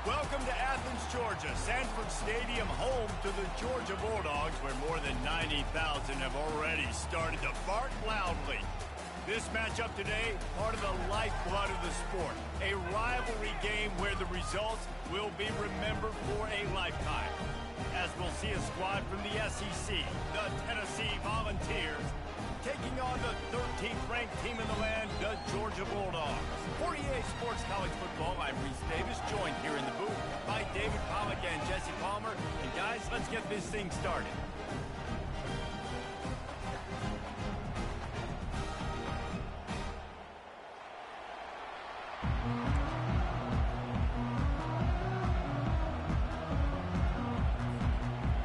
Welcome to Athens, Georgia, Sanford Stadium, home to the Georgia Bulldogs, where more than 90,000 have already started to bark loudly. This matchup today, part of the lifeblood of the sport, a rivalry game where the results will be remembered for a lifetime. As we'll see a squad from the SEC, the Tennessee Volunteers, taking on the 13th ranked team in the land, the Georgia Bulldogs. For EA Sports College Football, I'm Reese Davis, joined here in the booth by David Pollack and Jesse Palmer. And guys, let's get this thing started.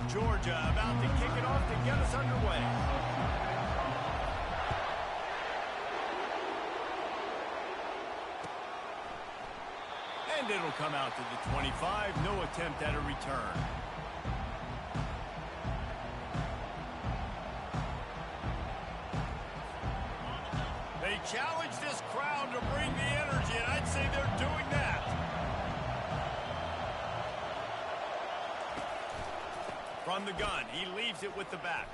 Georgia about to kick it off to get us underway. And it'll come out to the 25. No attempt at a return. They challenge this crowd to bring the energy, and I'd say they're doing that. From the gun, he leaves it with the back.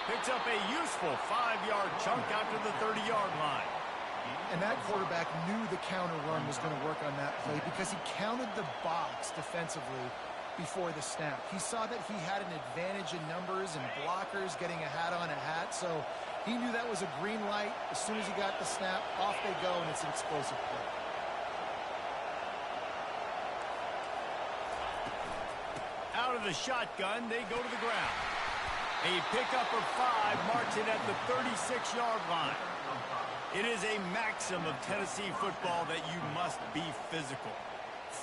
Picks up a useful 5-yard chunk out to the 30-yard line. And that quarterback knew the counter run was going to work on that play because he counted the box defensively before the snap. He saw that he had an advantage in numbers and blockers getting a hat on a hat, so he knew that was a green light. As soon as he got the snap, off they go, and it's an explosive play. Out of the shotgun, they go to the ground. A pickup of 5 marks it at the 36-yard line. It is a maxim of Tennessee football that you must be physical.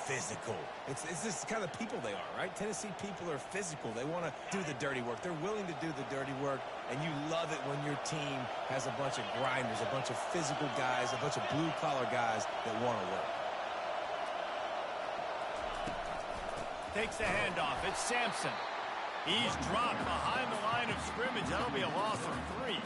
Physical. It's this kind of people they are, right? Tennessee people are physical. They want to do the dirty work. They're willing to do the dirty work, and you love it when your team has a bunch of grinders, a bunch of physical guys, a bunch of blue-collar guys that want to work. Takes the handoff. It's Sampson. He's dropped behind the line of scrimmage. That'll be a loss of 3.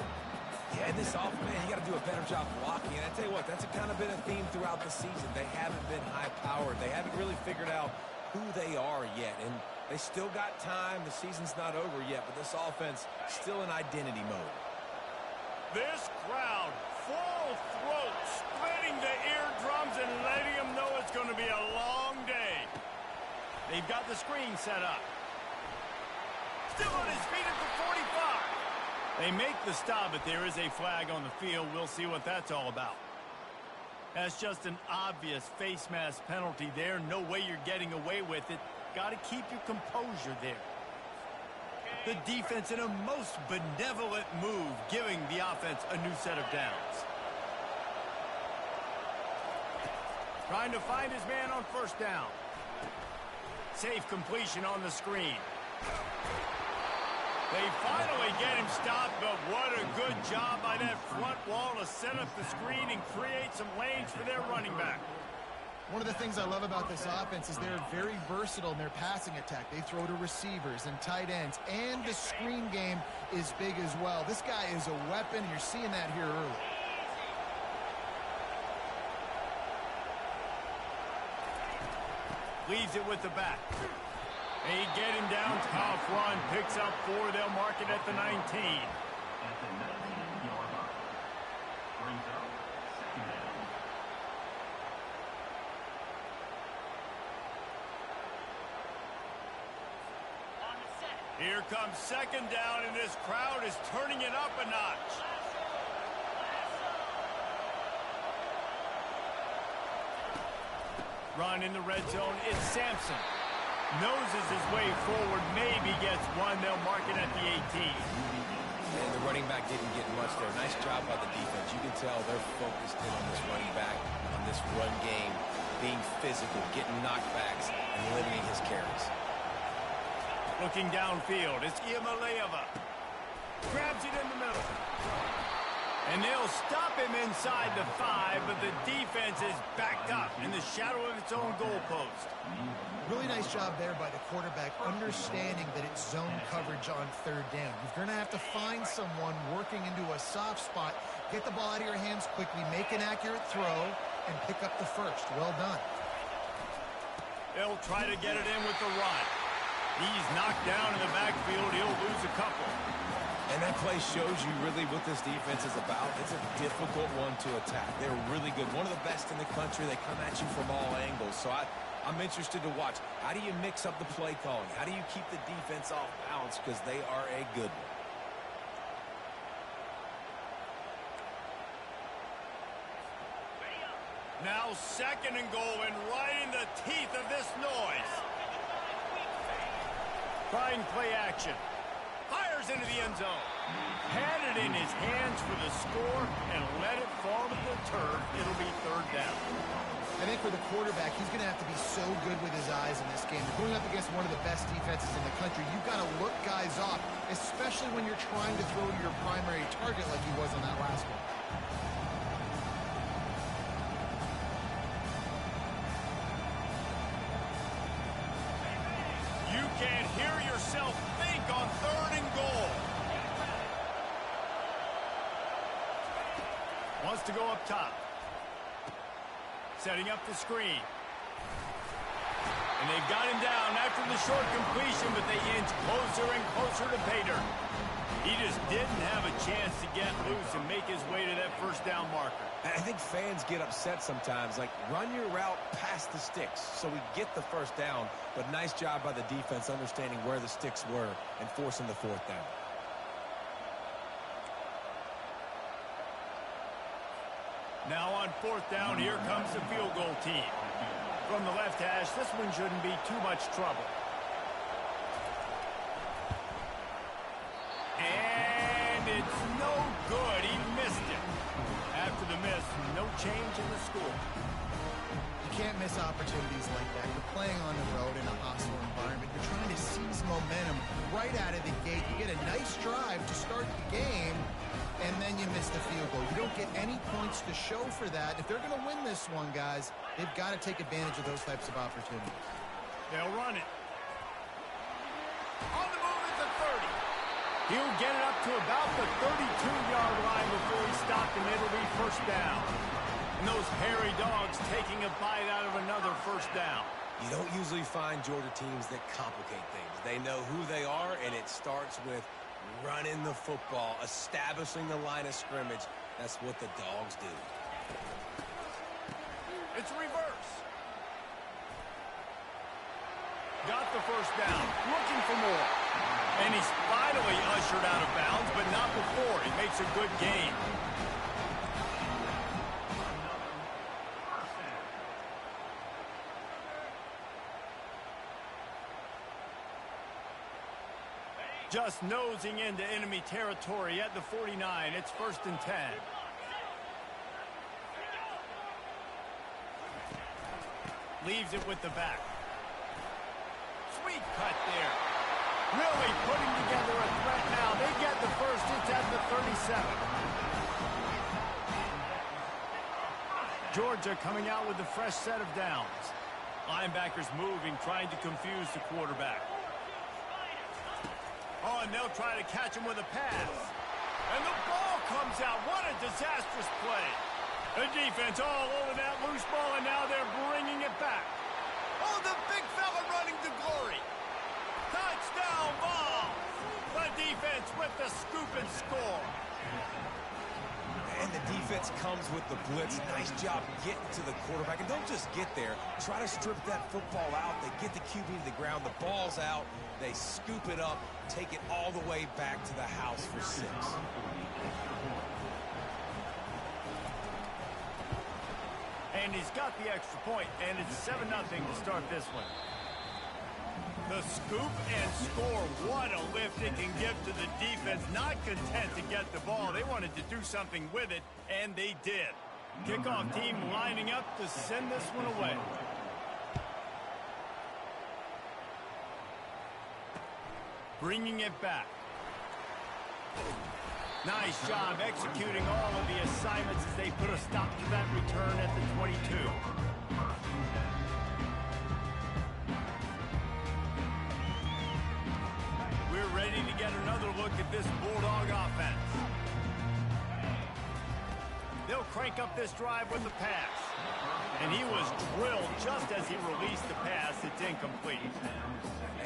Yeah, and this offense, man, you got to do a better job blocking. And I tell you what, that's kind of been a theme throughout the season. They haven't been high-powered. They haven't really figured out who they are yet. And they still got time. The season's not over yet, but this offense still in identity mode. This crowd, full throat, splitting the eardrums and letting them know it's going to be a long day. They've got the screen set up. Still on his feet at the 45. They make the stop, but there is a flag on the field. We'll see what that's all about. That's just an obvious face mask penalty there. No way you're getting away with it. Got to keep your composure there. The defense in a most benevolent move, giving the offense a new set of downs. Trying to find his man on first down. Safe completion on the screen. They finally get him stopped, but what a good job by that front wall to set up the screen and create some lanes for their running back. One of the things I love about this offense is they're very versatile in their passing attack. They throw to receivers and tight ends, and the screen game is big as well. This guy is a weapon, and you're seeing that here early. Leaves it with the back. They get him down, tough run, picks up 4, they'll mark it at the 19. At the 19-yard line. Brings up second down. Here comes second down, and this crowd is turning it up a notch. Run in the red zone, it's Sampson. Noses his way forward, maybe gets 1. They'll mark it at the 18. And the running back didn't get much there. Nice job by the defense. You can tell they're focused in on this running back, on this run game, being physical, getting knockbacks, and limiting his carries. Looking downfield, it's Iamaleava. Grabs it in the middle. And they'll stop him inside the 5, but the defense is backed up in the shadow of its own goalpost. Really nice job there by the quarterback, understanding that it's zone coverage on third down. You're going to have to find someone working into a soft spot, get the ball out of your hands quickly, make an accurate throw, and pick up the first. Well done. They'll try to get it in with the run. He's knocked down in the backfield. He'll lose a couple. And that play shows you really what this defense is about. It's a difficult one to attack. They're really good. One of the best in the country. They come at you from all angles. So I'm interested to watch. How do you mix up the play calling? How do you keep the defense off balance? Because they are a good one. Now 2nd and goal, and right in the teeth of this noise. Trying play action. Fires into the end zone. Had it in his hands for the score and let it fall to the turf. It'll be 3rd down. I think for the quarterback, he's going to have to be so good with his eyes in this game. Going up against one of the best defenses in the country, you've got to look guys off, especially when you're trying to throw to your primary target like he was on that last one. You can't hear yourself think on 3rd and goal. Wants to go up top. Setting up the screen. And they've got him down after the short completion, but they inch closer and closer to pay dirt. He just didn't have a chance to get loose and make his way to that 1st down marker. I think fans get upset sometimes. Like, run your route past the sticks so we get the 1st down. But nice job by the defense understanding where the sticks were and forcing the 4th down. Now on 4th down, here comes the field goal team. From the left hash, this one shouldn't be too much trouble. And it's no good. He missed it. After the miss, no change in the score. You can't miss opportunities like that. You're playing on the road in a hostile environment. You're trying to seize momentum right out of the gate. You get a nice drive to start the game, and then you miss the field goal. You don't get any points to show for that. If they're going to win this one, guys, they've got to take advantage of those types of opportunities. They'll run it. On the move at the 30. He'll get it up to about the 32-yard line before he stopped, and it'll be 1st down. And those hairy dogs taking a bite out of another 1st down. You don't usually find Georgia teams that complicate things. They know who they are, and it starts with running the football, establishing the line of scrimmage. That's what the dogs do. It's reverse. Got the 1st down. Looking for more. And he's finally ushered out of bounds, but not before. He makes a good gain. Just nosing into enemy territory at the 49. It's 1st and 10. Leaves it with the back. Sweet cut there. Really putting together a threat now. They get the 1st. It's at the 37. Georgia coming out with a fresh set of downs. Linebackers moving, trying to confuse the quarterback. Oh, and they'll try to catch him with a pass. And the ball comes out. What a disastrous play. The defense all over that loose ball, and now they're bringing it back. Oh, the big fella running to glory. Touchdown ball. The defense with the scoop and score. And the defense comes with the blitz. Nice job getting to the quarterback. And don't just get there. Try to strip that football out. They get the QB to the ground. The ball's out. They scoop it up, take it all the way back to the house for 6. And he's got the extra point, and it's 7-0 to start this one. The scoop and score. What a lift it can give to the defense. Not content to get the ball. They wanted to do something with it, and they did. Kickoff team lining up to send this one away. Bringing it back. Nice job executing all of the assignments as they put a stop to that return at the 22. We're ready to get another look at this Bulldog offense. They'll crank up this drive with the pass. And he was drilled just as he released the pass. It's incomplete.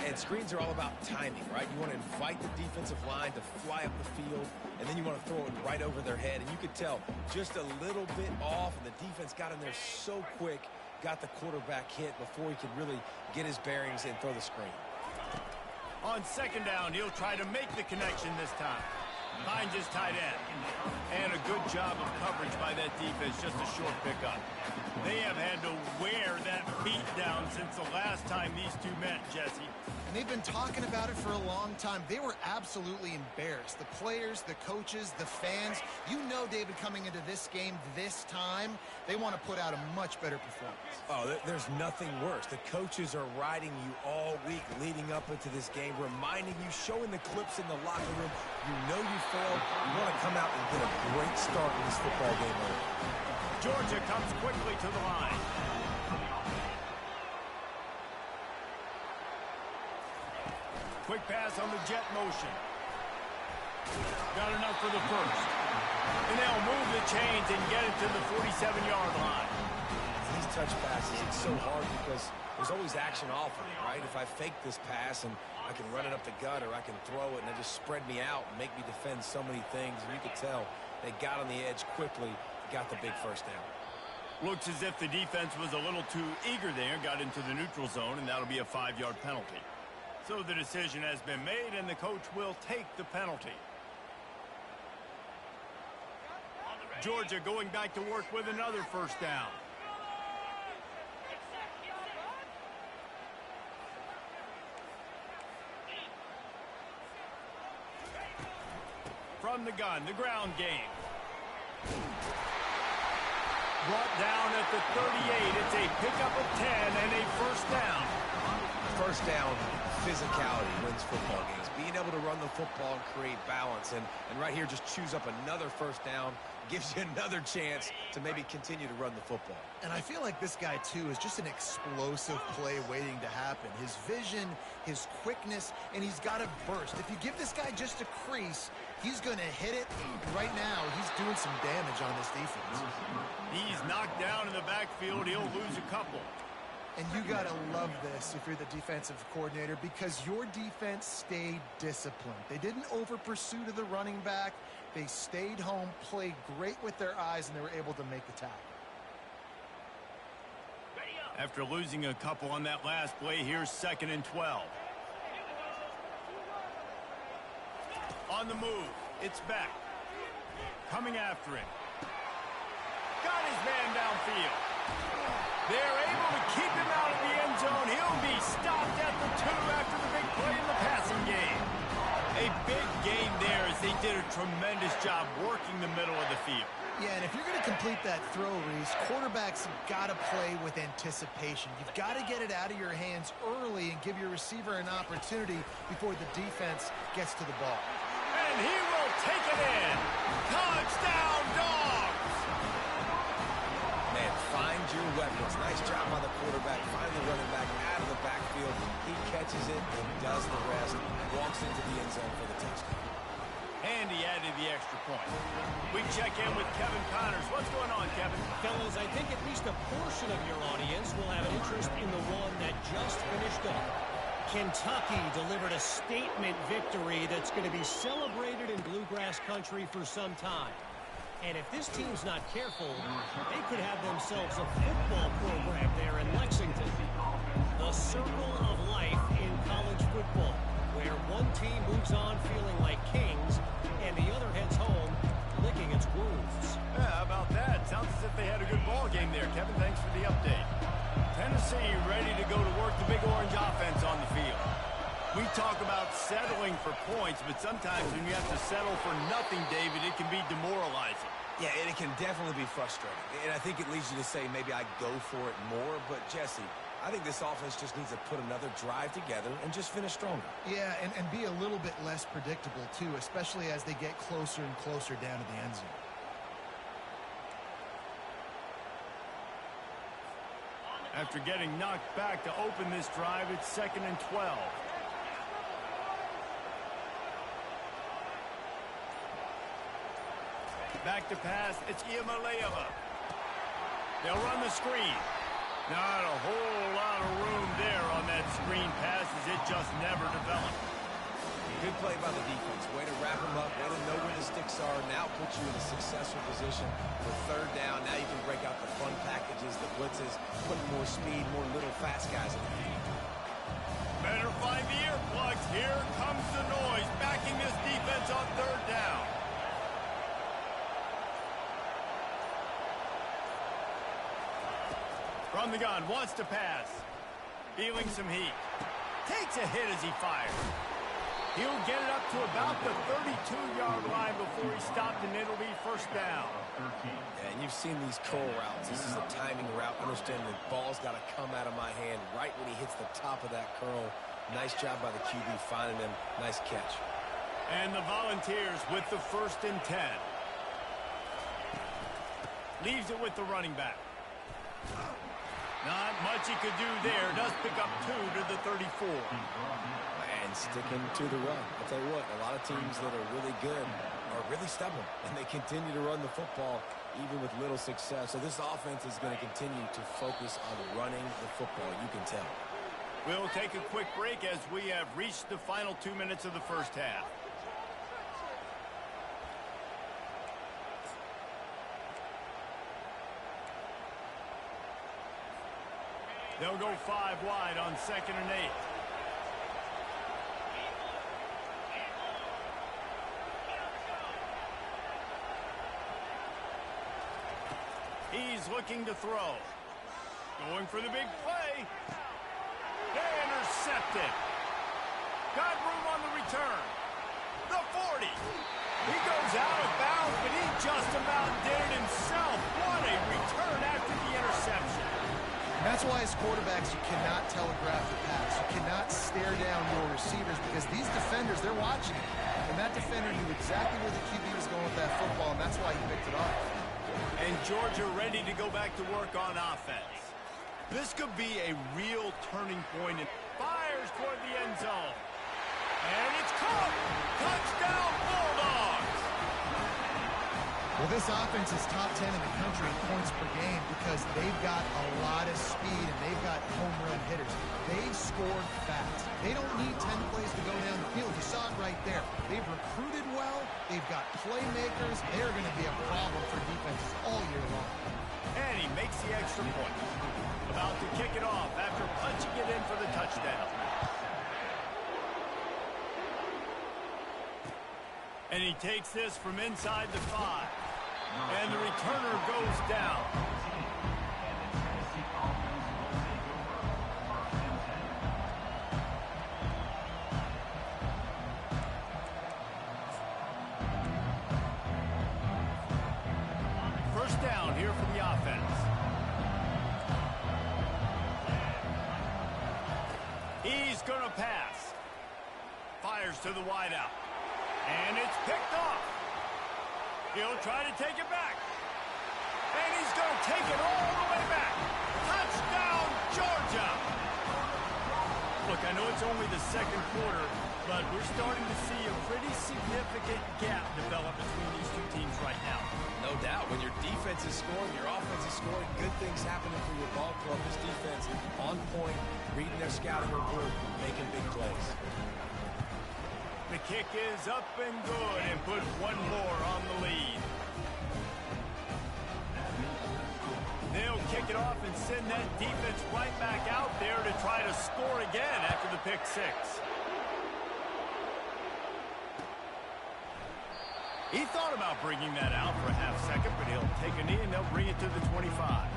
And screens are all about timing, right? You want to invite the defensive line to fly up the field, and then you want to throw it right over their head. And you could tell just a little bit off, and the defense got in there so quick, got the quarterback hit before he could really get his bearings and throw the screen. On second down, he'll try to make the connection this time. Finds his tight end. And a good job of coverage by that defense, just a short pickup. They have had to wear that beat down since the last time these two met, Jesse. And they've been talking about it for a long time. They were absolutely embarrassed. The players, the coaches, the fans. You know, David, coming into this game this time, they want to put out a much better performance. Oh, there's nothing worse. The coaches are riding you all week leading up into this game, reminding you, showing the clips in the locker room. You know you failed. You want to come out and get a great start in this football game early. Georgia comes quickly to the line. Quick pass on the jet motion. Got enough for the first. And they'll move the chains and get it to the 47-yard line. These touch passes, it's so hard because there's always action off of it, right? If I fake this pass and I can run it up the gut or I can throw it and it just spread me out and make me defend so many things. And you could tell they got on the edge quickly, got the big first down. Looks as if the defense was a little too eager there, got into the neutral zone, and that'll be a 5-yard penalty. So the decision has been made, and the coach will take the penalty. Georgia going back to work with another first down. From the gun, the ground game. Brought down at the 38. It's a pickup of 10 and a first down. First down, physicality wins football games. Being able to run the football and create balance. And right here, just choose up another first down. Gives you another chance to maybe continue to run the football. And I feel like this guy, too, is just an explosive play waiting to happen. His vision, his quickness, and he's got a burst. If you give this guy just a crease, he's going to hit it. Right now, he's doing some damage on this defense. He's knocked down in the backfield. He'll lose a couple. And you got to love this if you're the defensive coordinator because your defense stayed disciplined. They didn't over-pursue to the running back. They stayed home, played great with their eyes, and they were able to make the tackle. After losing a couple on that last play, here's 2nd and 12. On the move, it's Beck. Coming after him. Got his man downfield. They're able to keep him out of the end zone. He'll be stopped at the 2 after the big play in the passing game. A big game there as they did a tremendous job working the middle of the field. Yeah, and if you're going to complete that throw, Reese, quarterbacks got to play with anticipation. You've got to get it out of your hands early and give your receiver an opportunity before the defense gets to the ball. And he will take it in. Touchdown, Dogs! Man, find your weapons. Nice job by the quarterback. Finally running back out of the backfield. He catches it and does the rest. Walks into the end zone for the touchdown. And he added the extra point. We check in with Kevin Connors. What's going on, Kevin? Fellas, I think at least a portion of your audience will have an interest in the one that just finished up. Kentucky delivered a statement victory that's going to be celebrated in bluegrass country for some time. And if this team's not careful, they could have themselves a football program there in Lexington. The circle of life in college football, where one team moves on feeling like kings, and the other heads home licking its wounds. Yeah, how about that? Sounds as if they had a good ball game there. Kevin, thanks for the update. Tennessee ready to go to work the big orange offense on the field. We talk about settling for points, but sometimes when you have to settle for nothing, David, it can be demoralizing. Yeah, and it can definitely be frustrating. And I think it leads you to say maybe I go for it more. But, Jesse, I think this offense just needs to put another drive together and just finish stronger. Yeah, and be a little bit less predictable, too, especially as they get closer and closer down to the end zone. After getting knocked back to open this drive, it's 2nd and 12. Back to pass. It's Iamaleava. They'll run the screen. Not a whole lot of room there on that screen pass as it just never developed. Good play by the defense. Way to wrap them up. Way to know where the sticks are. Now puts you in a successful position for third down. Now you can break out the fun packages, the blitzes, put more speed, more little fast guys in the field. Better find the earplugs. Here comes the noise, backing this defense on third down. From the gun, wants to pass. Feeling some heat. Takes a hit as he fires. He'll get it up to about the 32-yard line before he stopped, and it'll be first down. Yeah, and you've seen these curl routes. This is a timing route. Understand the ball's got to come out of my hand right when he hits the top of that curl. Nice job by the QB finding him. Nice catch. And the Volunteers with the 1st and 10. Leaves it with the running back. Not much he could do there. Does pick up 2 to the 34. And sticking to the run. I'll tell you what, a lot of teams that are really good are really stubborn, and they continue to run the football even with little success. So this offense is going to continue to focus on running the football. You can tell. We'll take a quick break as we have reached the final 2 minutes of the first half. They'll go 5 wide on 2nd and 8. He's looking to throw. Going for the big play. Intercepted. Got room on the return. The 40. He goes out of bounds, but he just about did it himself. What a return after the interception. That's why as quarterbacks you cannot telegraph the pass. You cannot stare down your receivers because these defenders, they're watching it. And that defender knew exactly where the QB was going with that football, and that's why he picked it off. And Georgia ready to go back to work on offense. This could be a real turning point. And fires toward the end zone. And it's caught. Touchdown, Bulldogs. Well, this offense is top 10 in the country in points per game because they've got a lot of speed and they've got home run hitters. They scored fast. They don't need 10 plays to go down the field. You saw it right there. They've recruited well. They've got playmakers. They're going to be a problem for defenses all year long. And he makes the extra point. About to kick it off after punching it in for the touchdown. And he takes this from inside the 5. And the returner goes down. First down here for the offense. He's going to pass. Fires to the wideout. And it's picked off. He'll try to take it back. And he's going to take it all the way back. Touchdown, Georgia. Look, I know it's only the second quarter, but we're starting to see a pretty significant gap develop between these two teams right now. No doubt. When your defense is scoring, your offense is scoring, good things happening for your ball club. This defense on point, reading their scouting report, making big plays. The kick is up and good and puts one more on the lead. They'll kick it off and send that defense right back out there to try to score again after the pick 6. He thought about bringing that out for a half second, but he'll take a knee and they'll bring it to the 25.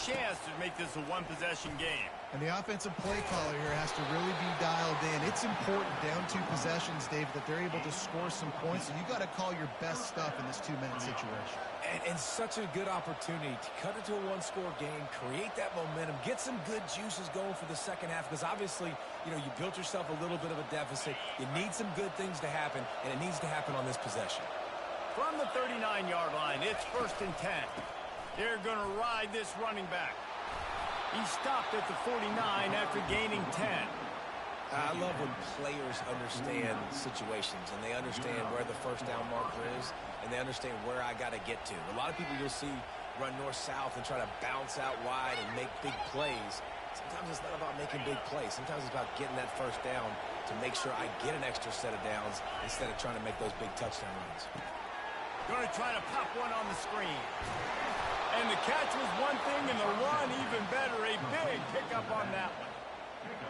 chance to make this a one-possession game. And the offensive play caller here has to really be dialed in. It's important down 2 possessions, Dave, that they're able to score some points. And you got to call your best stuff in this 2-minute situation. And such a good opportunity to cut into a one-score game, create that momentum, get some good juices going for the second half. Because obviously, you know, you built yourself a little bit of a deficit. You need some good things to happen, and it needs to happen on this possession. From the 39-yard line, it's 1st and 10. They're going to ride this running back. He stopped at the 49 after gaining 10. I love when players understand situations and they understand where the first down marker is and they understand where I got to get to. A lot of people you'll see run north-south and try to bounce out wide and make big plays. Sometimes it's not about making big plays. Sometimes it's about getting that first down to make sure I get an extra set of downs instead of trying to make those big touchdown runs. Going to try to pop one on the screen. And the catch was one thing, and the run even better. A big pickup on that one.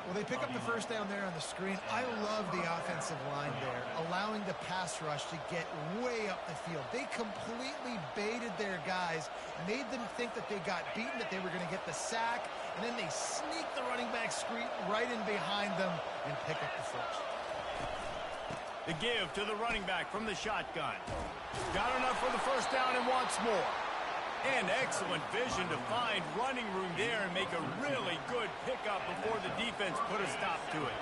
Well, they pick up the first down there on the screen. I love the offensive line there, allowing the pass rush to get way up the field. They completely baited their guys, made them think that they got beaten, that they were going to get the sack, and then they sneak the running back screen right in behind them and pick up the first. The give to the running back from the shotgun. Got enough for the first down and wants more. And excellent vision to find running room there and make a really good pickup before the defense put a stop to it.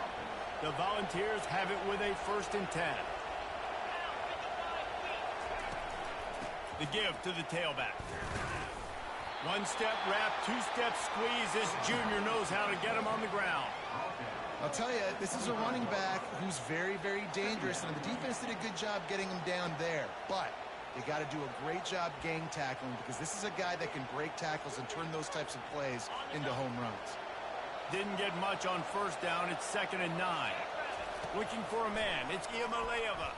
The Volunteers have it with a 1st and 10. The give to the tailback. 1-step wrap, 2-step squeeze. This junior knows how to get him on the ground. I'll tell you, this is a running back who's very, very dangerous, and the defense did a good job getting him down there. But they got to do a great job gang tackling because this is a guy that can break tackles and turn those types of plays into home runs. Didn't get much on first down. It's 2nd and 9. Looking for a man. It's Iamaleava.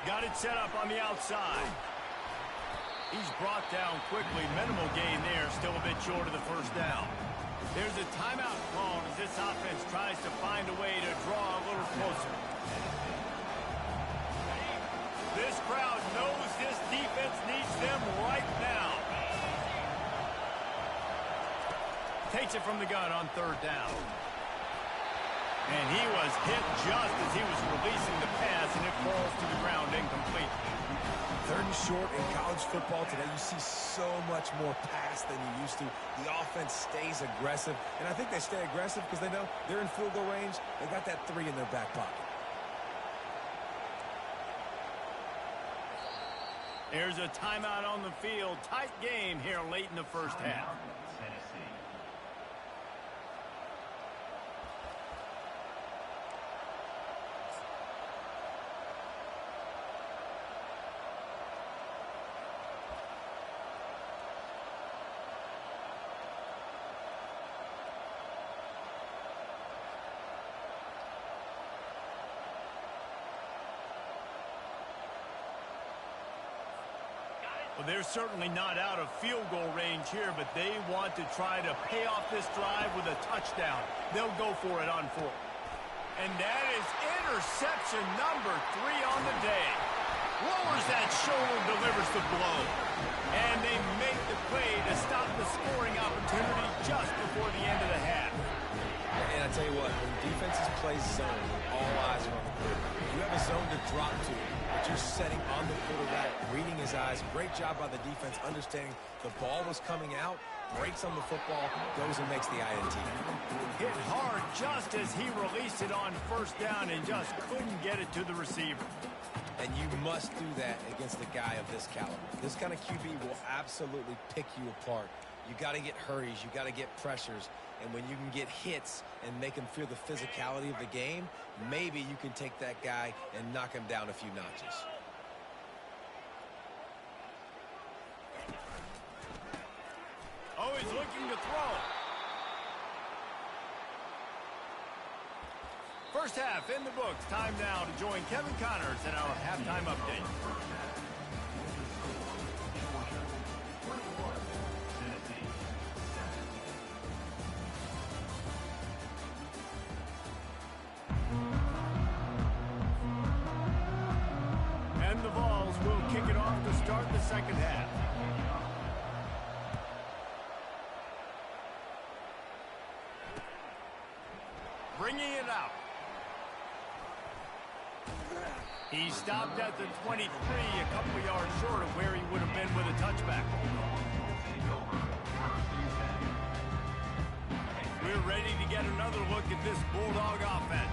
Got it set up on the outside. He's brought down quickly. Minimal gain there. Still a bit short of the first down. There's a timeout called as this offense tries to find a way to draw a little closer. This crowd knows this defense needs them right now. Takes it from the gun on 3rd down. And he was hit just as he was releasing the pass, and it falls to the ground incomplete. 3rd and short in college football today, you see so much more pass than you used to. The offense stays aggressive, and I think they stay aggressive because they know they're in field goal range. They got that 3 in their back pocket. There's a timeout on the field. Tight game here late in the first half. Well, they're certainly not out of field goal range here, but they want to try to pay off this drive with a touchdown. They'll go for it on 4th. And that is interception number 3 on the day. Lowers that shoulder, delivers the blow. And they make the play to stop the scoring opportunity just before the end of the half. And I tell you what, when defenses play zone, all eyes are on the quarterback. You have a zone to drop to, but you're setting on the quarterback, reading his eyes. Great job by the defense, understanding the ball was coming out, breaks on the football, goes and makes the INT. Hit hard just as he released it on first down and just couldn't get it to the receiver. And you must do that against a guy of this caliber. This kind of QB will absolutely pick you apart. You got to get hurries, you got to get pressures, and when you can get hits and make him feel the physicality of the game, maybe you can take that guy and knock him down a few notches. Oh, he's looking to throw. First half in the books. Time now to join Kevin Connors in our halftime update. And the Vols will kick it off to start the second half. bringing it out. He stopped at the 23, a couple of yards short of where he would have been with a touchback. We're ready to get another look at this Bulldog offense.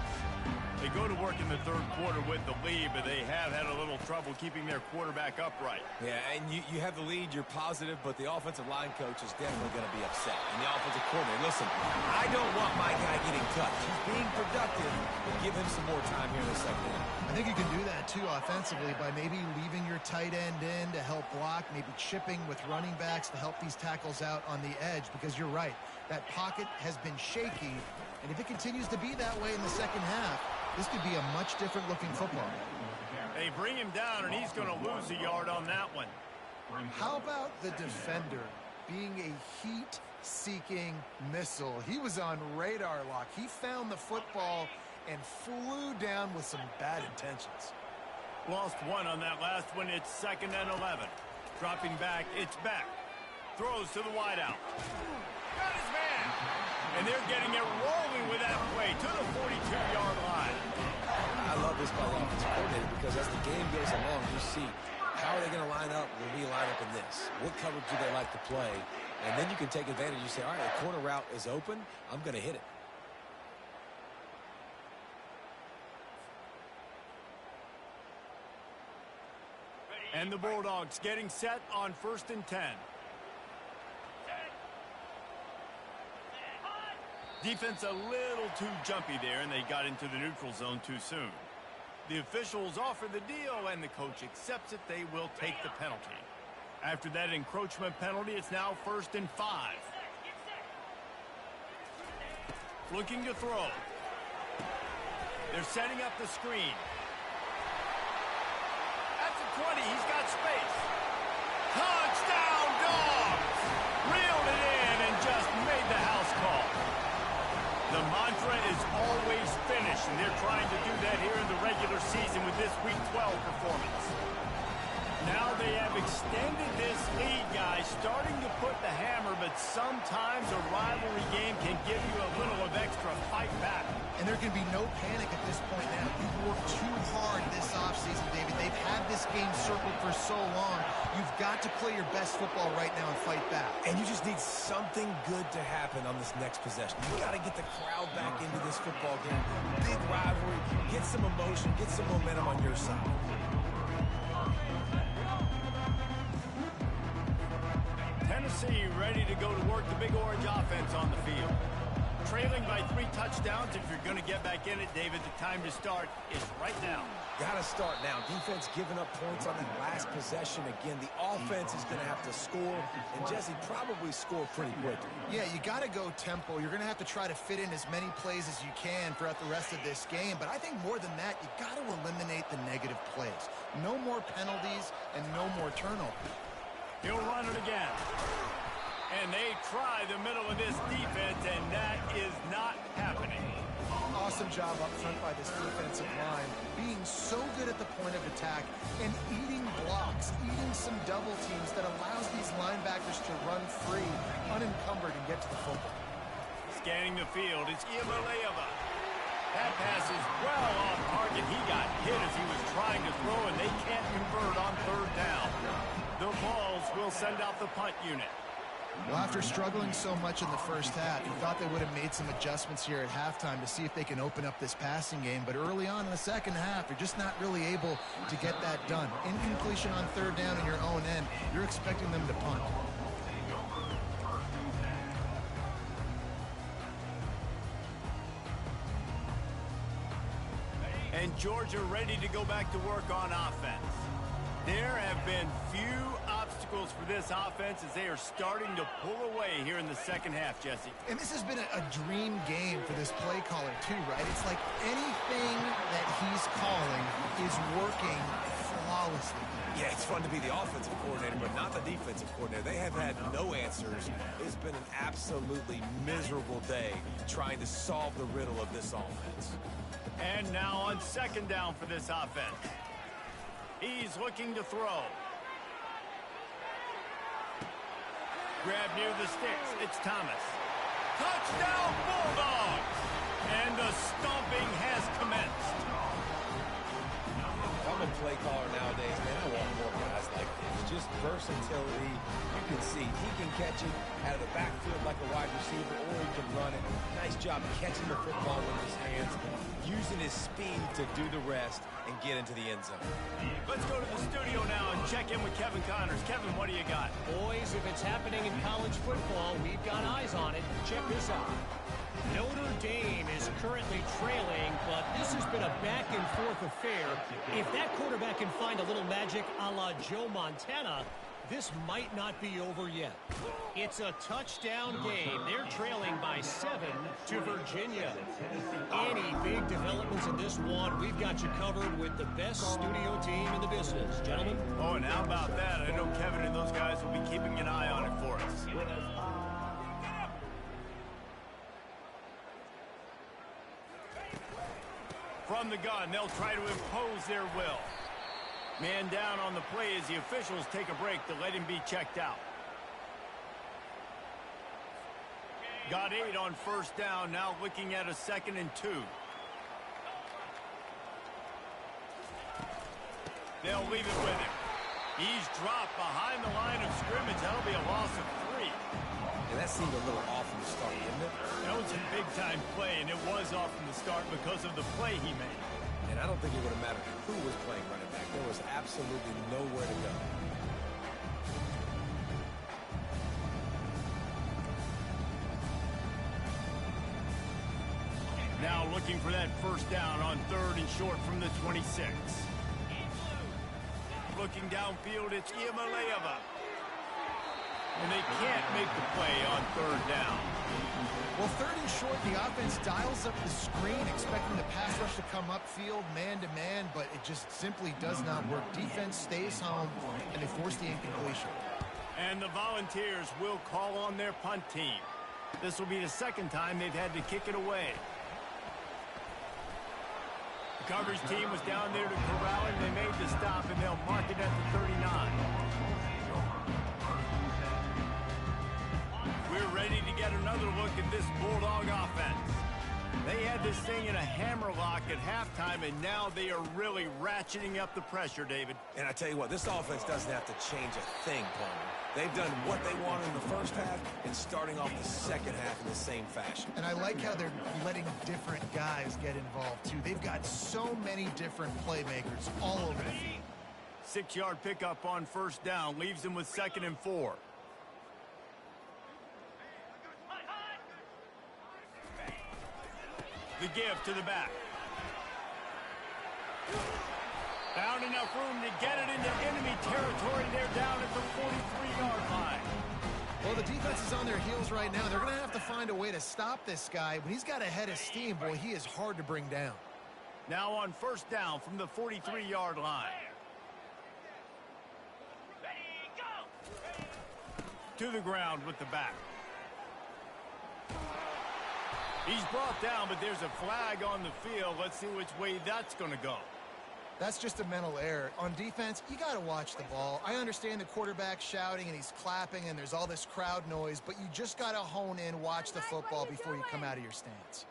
They go to work in the third quarter with the lead, but they have had a little trouble keeping their quarterback upright. Yeah, and you have the lead, you're positive, but the offensive line coach is definitely going to be upset. And the offensive coordinator, listen, I don't want my guy getting touched. He's being productive, but give him some more time here in the second half. I think you can do that, too, offensively, by maybe leaving your tight end in to help block, maybe chipping with running backs to help these tackles out on the edge, because you're right. That pocket has been shaky, and if it continues to be that way in the second half, this could be a much different looking football. They bring him down, and he's going to lose a yard on that one. How about the defender being a heat-seeking missile? He was on radar lock. He found the football and flew down with some bad intentions. Lost one on that last one. It's 2nd and 11. Dropping back, it's back. Throws to the wideout. Got his man. And they're getting it rolling with that play to the 42-yard line. I love this by the offensive coordinator because as the game goes along, you see how are they going to line up when we line up in this? What coverage do they like to play? And then you can take advantage. You say, all right, the corner route is open. I'm going to hit it. And the Bulldogs getting set on 1st and 10. Defense a little too jumpy there, and they got into the neutral zone too soon. The officials offer the deal, and the coach accepts it. They will take the penalty. After that encroachment penalty, it's now 1st and 5. Looking to throw. They're setting up the screen. At the 20, he's got space. Touchdown, Dogs! Reeled it in and just made the house call. The mantra is always finish, and they're trying to do that here in the regular season with this Week 12 performance. Now they have extended this lead, guys, starting to put the hammer, but sometimes a rivalry game can give you a little of extra fight back. And there can be no panic at this point now. You've worked too hard this offseason, David. They've had this game circled for so long. You've got to play your best football right now and fight back. And you just need something good to happen on this next possession. You got to get the crowd back into this football game. Big rivalry. Get some emotion. Get some momentum on your side. Tennessee ready to go to work the Big Orange offense on the field. Trailing by 3 touchdowns. If you're going to get back in it, David, the time to start is right now. Got to start now. Defense giving up points on that last possession. Again, the offense is going to have to score, and Jesse probably score pretty quickly. Yeah, you got to go tempo. You're going to have to try to fit in as many plays as you can throughout the rest of this game. But I think more than that, you got to eliminate the negative plays. No more penalties and no more turnovers. He'll run it again. And they try the middle of this defense, and that is not happening. Awesome job up front by this defensive line, being so good at the point of attack and eating blocks, eating some double teams that allows these linebackers to run free, unencumbered, and get to the football. Scanning the field, it's Iamaleava. That pass is well off target. He got hit as he was trying to throw, and they can't convert on 3rd down. The Vols will send out the punt unit. Well, after struggling so much in the first half, you thought they would have made some adjustments here at halftime to see if they can open up this passing game. But early on in the second half, they're just not really able to get that done. Incompletion on 3rd down in your own end, you're expecting them to punt. And Georgia ready to go back to work on offense. There have been few obstacles for this offense as they are starting to pull away here in the second half, Jesse. And this has been a dream game for this play caller, too, right? It's like anything that he's calling is working flawlessly. Yeah, it's fun to be the offensive coordinator, but not the defensive coordinator. They have had no answers. It's been an absolutely miserable day trying to solve the riddle of this offense. And now on 2nd down for this offense. He's looking to throw. Grab near the sticks. It's Thomas. Touchdown, Bulldogs! And the stomping has commenced. If I'm a play caller nowadays, man, I want more guys like this. Just versatility. You can see he can catch it out of the backfield like a wide receiver, or he can run it. Nice job catching the football with his hands, using his speed to do the rest and get into the end zone. Let's go to the studio now and check in with Kevin Connors. Kevin, what do you got? Boys, if it's happening in college football, we've got eyes on it. Check this out. Notre Dame is currently trailing, but this has been a back-and-forth affair. If that quarterback can find a little magic a la Joe Montana, this might not be over yet. It's a touchdown game. They're trailing by 7 to Virginia. Any big developments in this one, we've got you covered with the best studio team in the business. Gentlemen? Oh, and how about that? I know Kevin and those guys will be keeping an eye on it for us. From the gun, they'll try to impose their will. Man down on the play as the officials take a break to let him be checked out. Got 8 on first down, now looking at a 2nd and 2. They'll leave it with him. He's dropped behind the line of scrimmage. That'll be a loss of 3. And that seemed a little off from the start, didn't it? That was a big-time play, and it was off from the start because of the play he made. And I don't think it would have mattered who was playing running back. There was absolutely nowhere to go. Now looking for that first down on 3rd and short from the 26. Looking downfield, it's Iamaleava. And they can't make the play on 3rd down. Well, 3rd and short, the offense dials up the screen, expecting the pass rush to come upfield, man-to-man, but it just simply does not work. Defense stays home, and they force the incompletion. And the Volunteers will call on their punt team. This will be the 2nd time they've had to kick it away. The coverage team was down there to corral him. They made the stop, and they'll mark it at the 39. We're ready to get another look at this Bulldog offense. They had this thing in a hammerlock at halftime, and now they are really ratcheting up the pressure, David. And I tell you what, this offense doesn't have to change a thing, Palmer. They've done what they wanted in the first half and starting off the second half in the same fashion. And I like how they're letting different guys get involved, too. They've got so many different playmakers all over the field. 6-yard pickup on first down leaves them with 2nd and 4. The give to the back. Found enough room to get it into enemy territory. They're down at the 43-yard line. Well, the defense is on their heels right now. They're going to have to find a way to stop this guy. When he's got a head of steam, boy, he is hard to bring down. Now on first down from the 43-yard line. To the ground with the back. He's brought down, but there's a flag on the field. Let's see which way that's going to go. That's just a mental error. On defense, you got to watch the ball. I understand the quarterback shouting and he's clapping and there's all this crowd noise, but you just got to hone in, watch the football before you come out of your stance.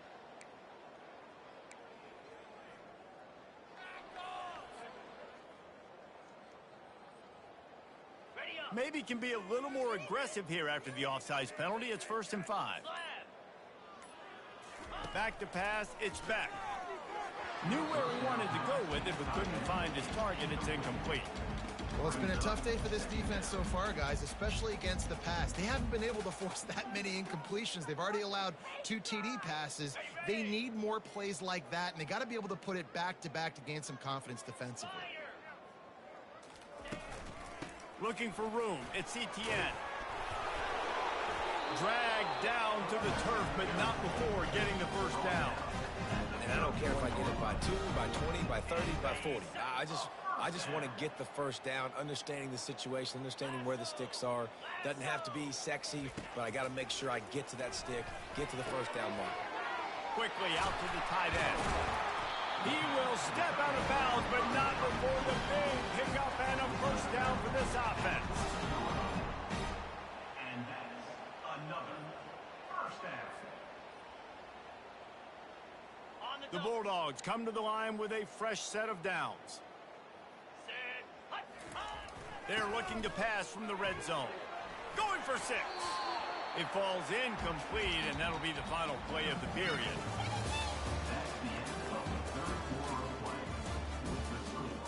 Maybe can be a little more aggressive here after the offsides penalty. It's 1st and 5. Back to pass, it's back. Knew where he wanted to go with it, but couldn't find his target. It's incomplete. Well, it's been a tough day for this defense so far, guys, especially against the pass. They haven't been able to force that many incompletions. They've already allowed 2 TD passes. They need more plays like that, and they got to be able to put it back-to-back to gain some confidence defensively. Looking for room. It's Etienne. Dragged down to the turf, but not before getting the first down. And I don't care if I get it by 2, by 20, by 30, by 40. I just want to get the first down, understanding the situation, understanding where the sticks are. Doesn't have to be sexy, but I got to make sure I get to that stick, get to the first down mark. Quickly out to the tight end. He will step out of bounds, but not before the big pickup and a first down for this offense. And that is another first down. The Bulldogs come to the line with a fresh set of downs. They're looking to pass from the red zone. Going for 6. It falls incomplete, and that'll be the final play of the period. That's the end of the third quarter of play. With the score,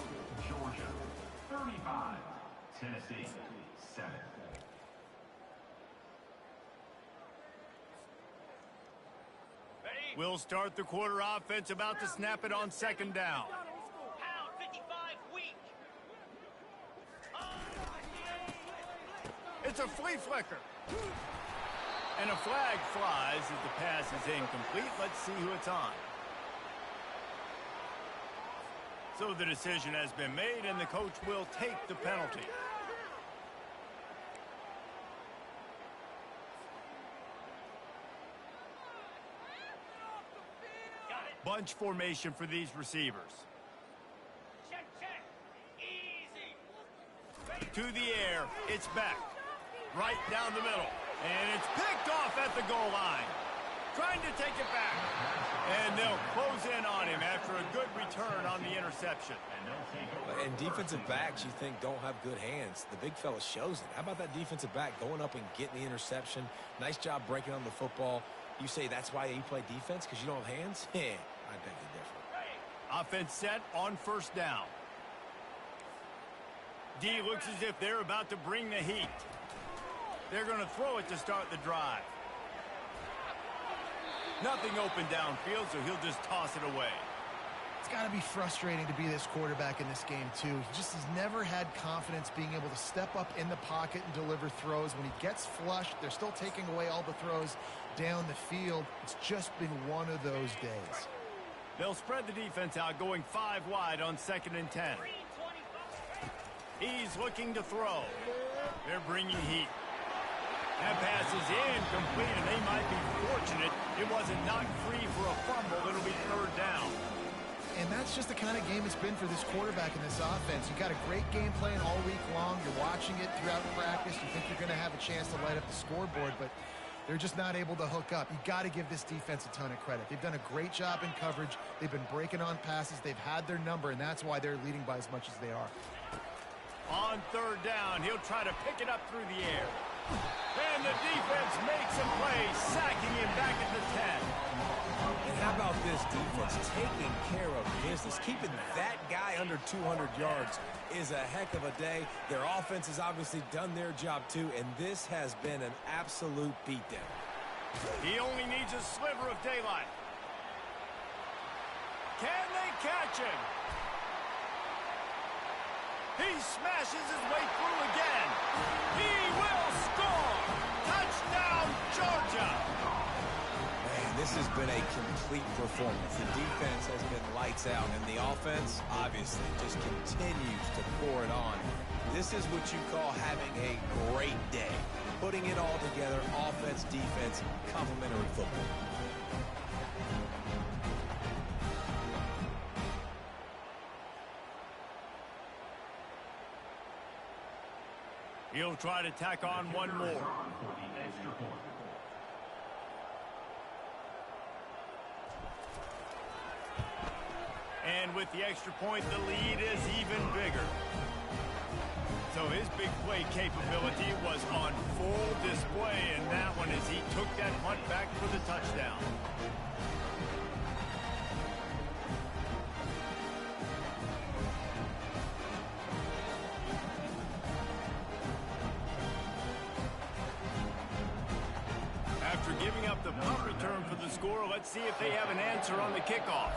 Georgia 35, Tennessee 7. We'll start the quarter offense about to snap it on second down. Pound 55 weak. It's a flea flicker. And a flag flies as the pass is incomplete. Let's see who it's on. So the decision has been made, and the coach will take the penalty. Bunch formation for these receivers. Check, check. Easy. To the air, it's back. Right down the middle. And it's picked off at the goal line. Trying to take it back. And they'll close in on him after a good return on the interception. And defensive backs you think don't have good hands. The big fella shows it. How about that defensive back going up and getting the interception? Nice job breaking on the football. You say that's why you play defense, because you don't have hands? Yeah, I beg you differ. Offense set on first down. D looks as if they're about to bring the heat. They're going to throw it to start the drive. Nothing open downfield, so he'll just toss it away. It's got to be frustrating to be this quarterback in this game, too. He just has never had confidence being able to step up in the pocket and deliver throws. When he gets flushed, they're still taking away all the throws down the field. It's just been one of those days. They'll spread the defense out, going 5 wide on 2nd and 10. He's looking to throw. They're bringing heat. That pass is incomplete, and they might be fortunate it wasn't knocked free for a fumble. It'll be 3rd down. And that's just the kind of game it's been for this quarterback in this offense. You got a great game plan all week long. You're watching it throughout practice. You think you're going to have a chance to light up the scoreboard, but they're just not able to hook up. You got to give this defense a ton of credit. They've done a great job in coverage. They've been breaking on passes. They've had their number, and that's why they're leading by as much as they are. On 3rd down, he'll try to pick it up through the air. And the defense makes a play, sacking him back at the 10. And how about this defense taking care of business? Keeping that guy under 200 yards is a heck of a day. Their offense has obviously done their job too, and this has been an absolute beatdown. He only needs a sliver of daylight. Can they catch him? He smashes his way through again. He will score. Touchdown, Georgia. Man, this has been a complete performance. The defense has been lights out, and the offense obviously just continues to pour it on. This is what you call having a great day. Putting it all together, offense, defense, complementary football. He'll try to tack on one more. And with the extra point, the lead is even bigger. So his big play capability was on full display in that one as he took that punt back for the touchdown. After giving up the punt return for the score, let's see if they have an answer on the kickoff.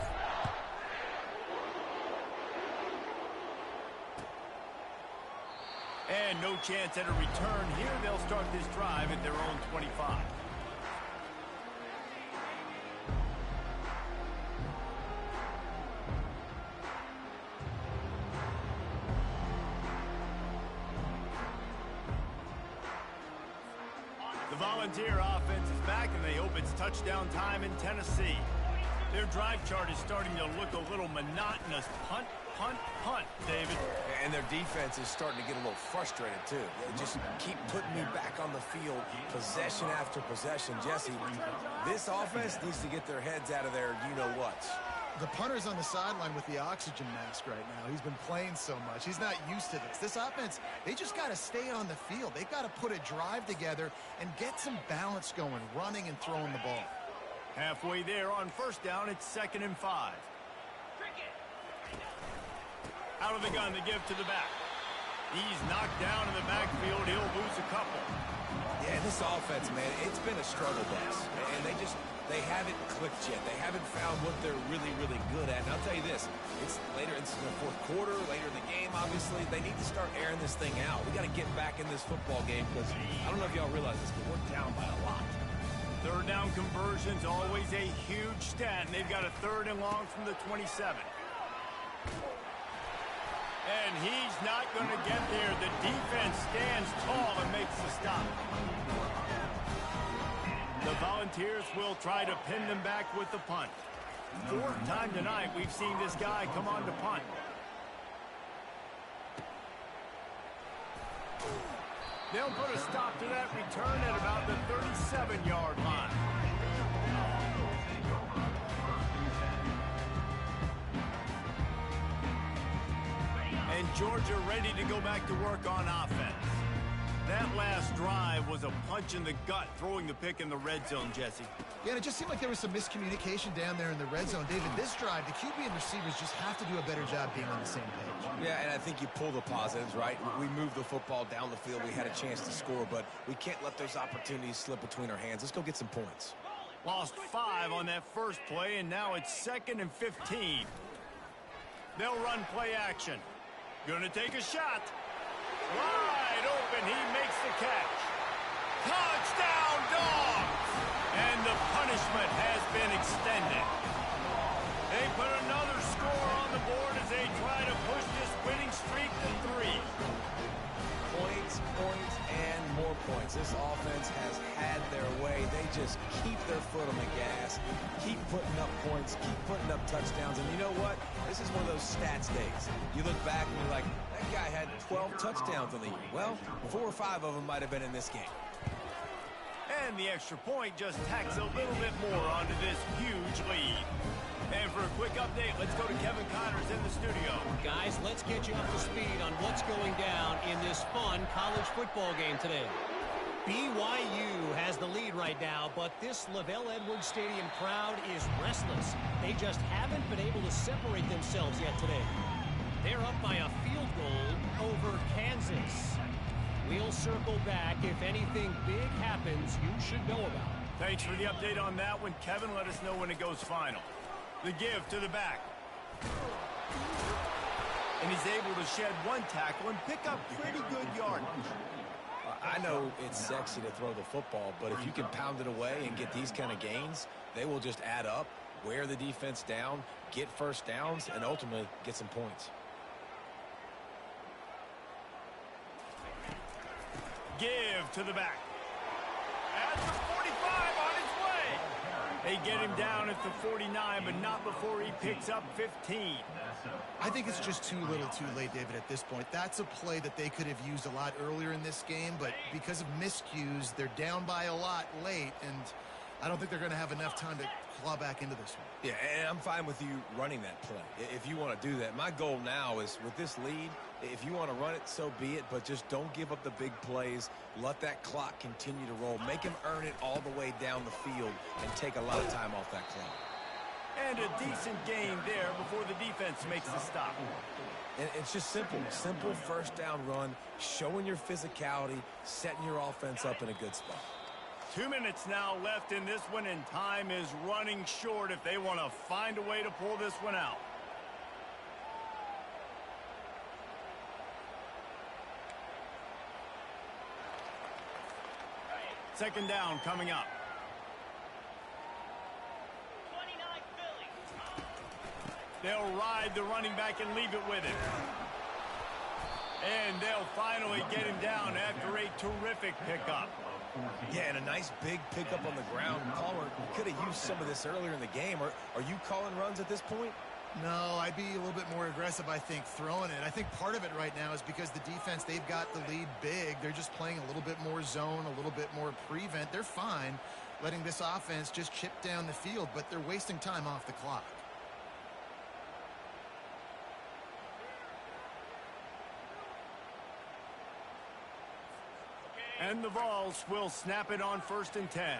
And no chance at a return here. They'll start this drive at their own 25. The Volunteer offense is back, and they hope it's touchdown time in Tennessee. Their drive chart is starting to look a little monotonous. Punt, punt, punt, David. And their defense is starting to get a little frustrated, too. They just keep putting me back on the field, possession after possession. Jesse, this offense needs to get their heads out of their you-know-whats. The punter's on the sideline with the oxygen mask right now. He's been playing so much. He's not used to this. This offense, they just got to stay on the field. They've got to put a drive together and get some balance going, running and throwing the ball. Halfway there on first down, it's 2nd and 5. Out of the gun to give to the back. He's knocked down in the backfield. He'll lose a couple. Yeah, this offense, man, it's been a struggle bus. And they haven't clicked yet. They haven't found what they're really, really good at. And I'll tell you this, it's later in the fourth quarter, later in the game, obviously. They need to start airing this thing out. We got to get back in this football game because I don't know if y'all realize this, but we're down by a lot. Third down conversion's always a huge stat, and they've got a 3rd and long from the 27. And he's not going to get there. The defense stands tall and makes the stop. The Volunteers will try to pin them back with the punt. 4th time tonight we've seen this guy come on to punt. They'll put a stop to that return at about the 37-yard line. And Georgia ready to go back to work on offense. That last drive was a punch in the gut, throwing the pick in the red zone, Jesse. Yeah, and it just seemed like there was some miscommunication down there in the red zone. David, this drive, the QB and receivers just have to do a better job being on the same page. Yeah, and I think you pull the positives, right? We moved the football down the field. We had a chance to score, but we can't let those opportunities slip between our hands. Let's go get some points. Lost 5 on that first play, and now it's 2nd and 15. They'll run play action. Gonna take a shot. Wide open, he makes the catch. Touchdown, Dogs! And the punishment has been extended. They put another score on the board as they try to push this winning streak to 3. Points, and more points. This offense has had their way. They just keep their foot on the gas, keep putting up points, keep putting up touchdowns. And you know what? This is one of those stats days. You look back and you're like, that guy had 12 touchdowns on the year. Well, 4 or 5 of them might have been in this game. And the extra point just tacks a little bit more onto this huge lead. And for a quick update, let's go to Kevin Connors in the studio. Guys, let's get you up to speed on what's going down in this fun college football game today. BYU has the lead right now, but this LaVell Edwards Stadium crowd is restless. They just haven't been able to separate themselves yet today. They're up by a field goal over Kansas. We'll circle back. If anything big happens, you should know about. Thanks for the update on that one, Kevin. Let us know when it goes final. The give to the back. And he's able to shed 1 tackle and pick up pretty good yardage. I know it's sexy to throw the football, but if you can pound it away and get these kind of gains, they will just add up, wear the defense down, get first downs, and ultimately get some points. Give to the back. At the 45 on his way. They get him down at the 49, but not before he picks up 15. I think it's just too little too late, David, at this point. That's a play that they could have used a lot earlier in this game, but because of miscues, they're down by a lot late, and I don't think they're going to have enough time to claw back into this one. Yeah, and I'm fine with you running that play if you want to do that. My goal now is with this lead, if you want to run it, so be it, but just don't give up the big plays. Let that clock continue to roll. Make him earn it all the way down the field and take a lot of time off that clock. And a decent gain there before the defense makes the stop. And it's just simple first down run, showing your physicality, setting your offense up in a good spot. 2 minutes now left in this one, and time is running short if they want to find a way to pull this one out. Second down coming up. 29 Philly. They'll ride the running back and leave it with him. And they'll finally get him down after a terrific pickup. Yeah, and a nice big pickup on the ground. Palmer could have used some of this earlier in the game. Are you calling runs at this point? No, I'd be a little bit more aggressive, I think, throwing it. I think part of it right now is because the defense, they've got the lead big. They're just playing a little bit more zone, a little bit more prevent. They're fine letting this offense just chip down the field, but they're wasting time off the clock. And the Vols will snap it on 1st and 10.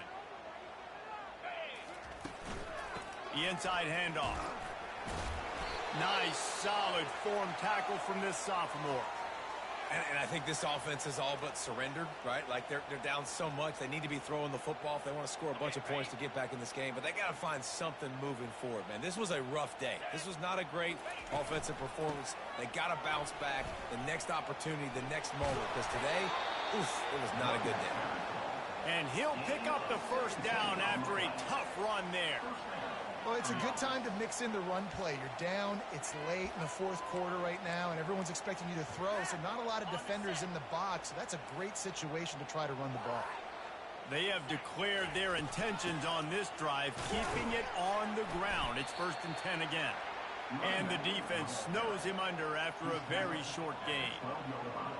The inside handoff. Nice, solid form tackle from this sophomore. And I think this offense is all but surrendered, right? Like they're down so much. They need to be throwing the football if they want to score a bunch of points to get back in this game. But they got to find something moving forward, man. This was a rough day. This was not a great offensive performance. They got to bounce back the next opportunity, the next moment. Because today, oof, it was not a good day. And he'll pick up the first down after a tough run there. Well, it's a good time to mix in the run play. You're down, it's late in the fourth quarter right now, and everyone's expecting you to throw, so not a lot of defenders in the box. So that's a great situation to try to run the ball. They have declared their intentions on this drive, keeping it on the ground. It's 1st and 10 again. And the defense snows him under after a very short game.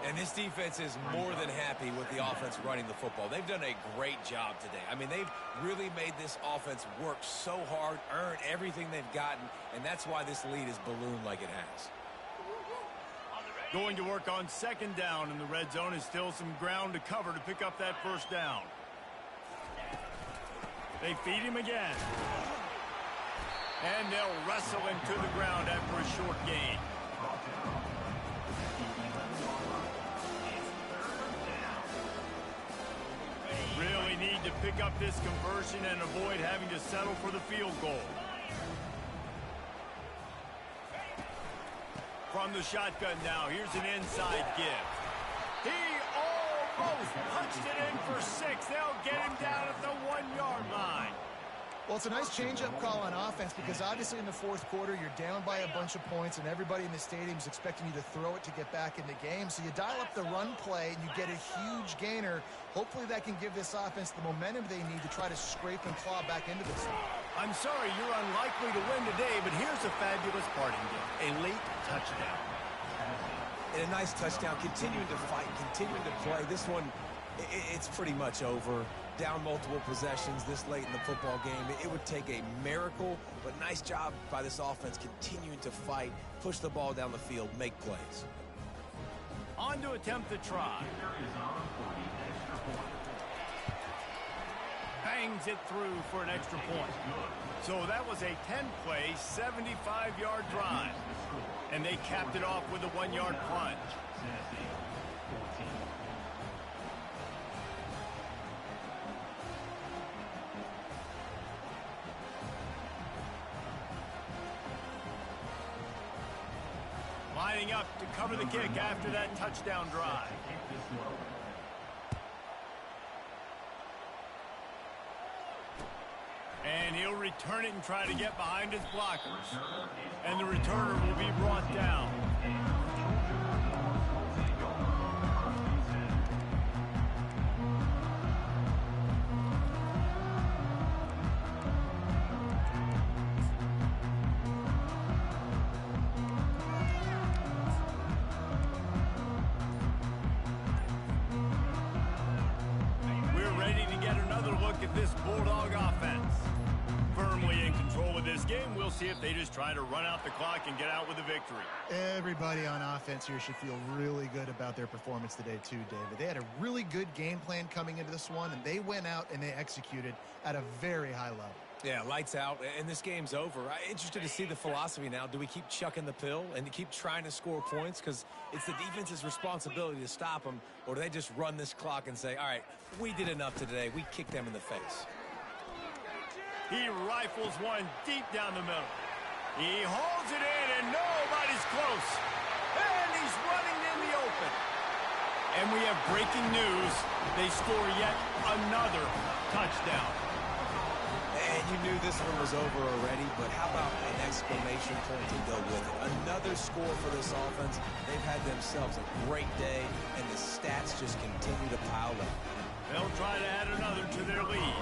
And this defense is more than happy with the offense running the football. They've done a great job today. I mean, they've really made this offense work so hard, earn everything they've gotten, and that's why this lead is ballooned like it has. Going to work on 2nd down, and the red zone is still some ground to cover to pick up that first down. They feed him again. And they'll wrestle him to the ground after a short gain. Really need to pick up this conversion and avoid having to settle for the field goal. From the shotgun now, here's an inside give. He almost punched it in for 6. They'll get him down at the 1-yard line. Well, it's a nice change-up call on offense because obviously in the fourth quarter you're down by a bunch of points and everybody in the stadium is expecting you to throw it to get back in the game. So you dial up the run play and you get a huge gainer. Hopefully that can give this offense the momentum they need to try to scrape and claw back into this one. I'm sorry you're unlikely to win today, but here's a fabulous parting gift. A late touchdown. And a nice touchdown, continuing to fight, continuing to play. This one, it's pretty much over. Down multiple possessions this late in the football game. It would take a miracle, but nice job by this offense continuing to fight, push the ball down the field, make plays. On to attempt the try. Bangs it through for an extra point. So that was a 10-play, 75-yard drive. And they capped it off with a 1-yard plunge. Lining up to cover the kick after that touchdown drive. And he'll return it and try to get behind his blockers. And the returner will be brought down. At this Bulldog offense. Firmly in control of this game. We'll see if they just try to run out the clock and get out with a victory. Everybody on offense here should feel really good about their performance today too, David. They had a really good game plan coming into this one, and they went out and they executed at a very high level. Yeah, lights out, and this game's over. I'm interested to see the philosophy now. Do we keep chucking the pill and keep trying to score points? Because it's the defense's responsibility to stop them, or do they just run this clock and say, all right, we did enough today. We kicked them in the face. He rifles one deep down the middle. He hauls it in, and nobody's close. And he's running in the open. And we have breaking news. They score yet another touchdown. And you knew this one was over already, but how about an exclamation point to go with it? Another score for this offense. They've had themselves a great day, and the stats just continue to pile up. They'll try to add another to their lead.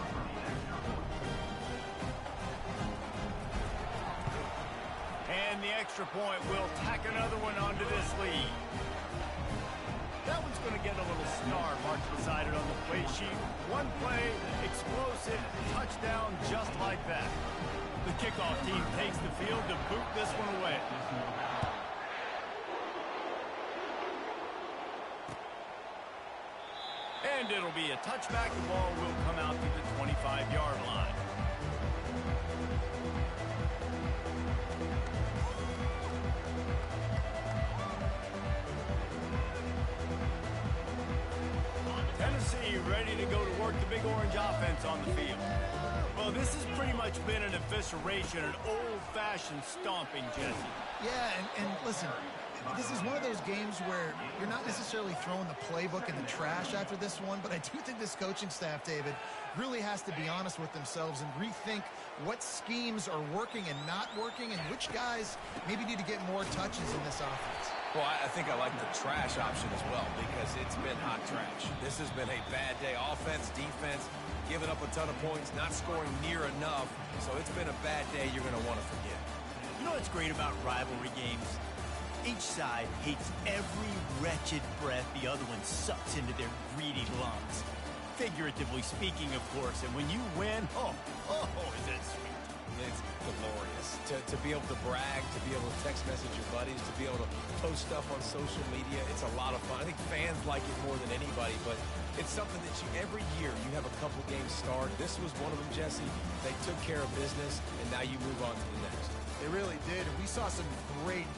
And the extra point will tack another one onto this lead. That one's going to get a little star marked beside it on the play sheet. One play, explosive, touchdown just like that. The kickoff team takes the field to boot this one away. And it'll be a touchback. The ball will come out to the 25-yard line. Tennessee ready to go to work the Big Orange offense on the field. Well, this has pretty much been an evisceration, an old-fashioned stomping, Jesse. Yeah, and listen, this is one of those games where you're not necessarily throwing the playbook in the trash after this one, but I do think this coaching staff, David, really has to be honest with themselves and rethink what schemes are working and not working and which guys maybe need to get more touches in this offense. Well, I think I like the trash option as well because it's been hot trash. This has been a bad day. Offense, defense, giving up a ton of points, not scoring near enough. So it's been a bad day you're going to want to forget. You know what's great about rivalry games? Each side hates every wretched breath the other one sucks into their greedy lungs. Figuratively speaking, of course. And when you win, is that sweet. It's glorious. To be able to brag, to be able to text message your buddies, to be able to post stuff on social media, it's a lot of fun. I think fans like it more than anybody, but it's something that every year you have a couple games start. This was one of them, Jesse. They took care of business, and now you move on to the next. They really did, and we saw some great